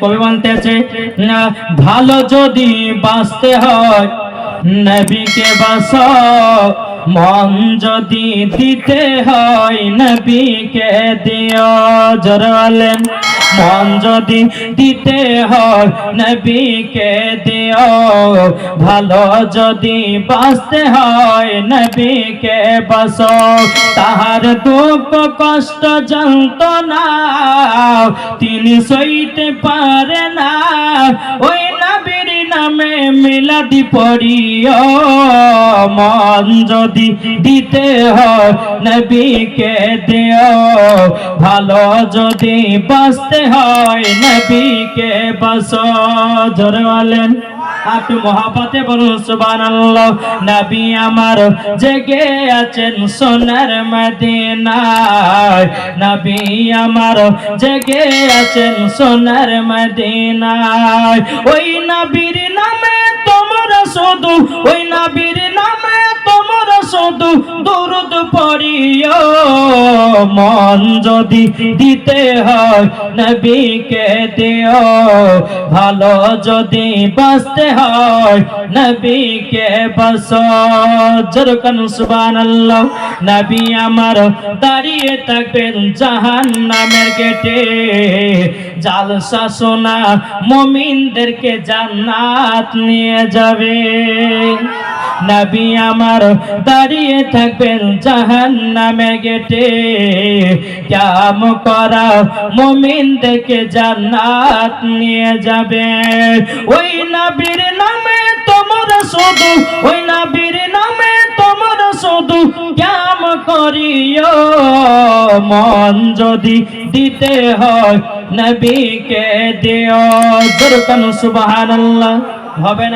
কবি বলতেছে ভালো যদি বাঁচতে হয় নবীকে বাঁচাও, মন যদি দিতে হয় নবীকে দিও। জোরে বলেন, মন যদি দিতে হয় নবীকে দিও, ভালো যদি বাঁচতে হয় নবীকে বাঁচাও। তাহার দুঃখ কষ্ট যন্ত্রণা তিনি সইতে পারে না, ওই নবীর নামে মিলাদি পড়িও। মন যদি দিতে হয় নবীকে দিও, ভালো যদি বাঁচতে হয় নবীকে বাঁচাও। জোরে বলেন, আপনি মহাপাতে বলুন সুবহানাল্লাহ। নবী আমার জেগে আছেন সোনার মদিনায়, নবী আমার জেগে আছেন সোনার মদিনায়। ওই নবীর নামে তোমরা শুধু, ওই নবীর নামে তোমরা শুধু দরুদ পড়িও। মন যদি দিতে হয় নবীকে দিও, ভালো যদি বাঁচতে হয় নবীকে বাঁচাও। জোরে কান সুবহানাল্লাহ। নবী আমার দাঁড়িয়ে থাকবেন জাহান্নামের গেটে, জালসা শোনা মুমিনদেরকে জান্নাত নিয়ে যাবে। নবী আমার দাঁড়িয়ে থাকবেন জাহান্নামের গেটে, কাম করা মুমিনদেরকে জান্নাত নিয়ে যাবে। ওই নবীর নামে তোমরা শুধু, ওই নবীর নামে তোমরা শুধু কাম করিও। মন যদি দিতে হয় নবীকে দিও। জোরে কান সুবহানাল্লাহ। হবে না?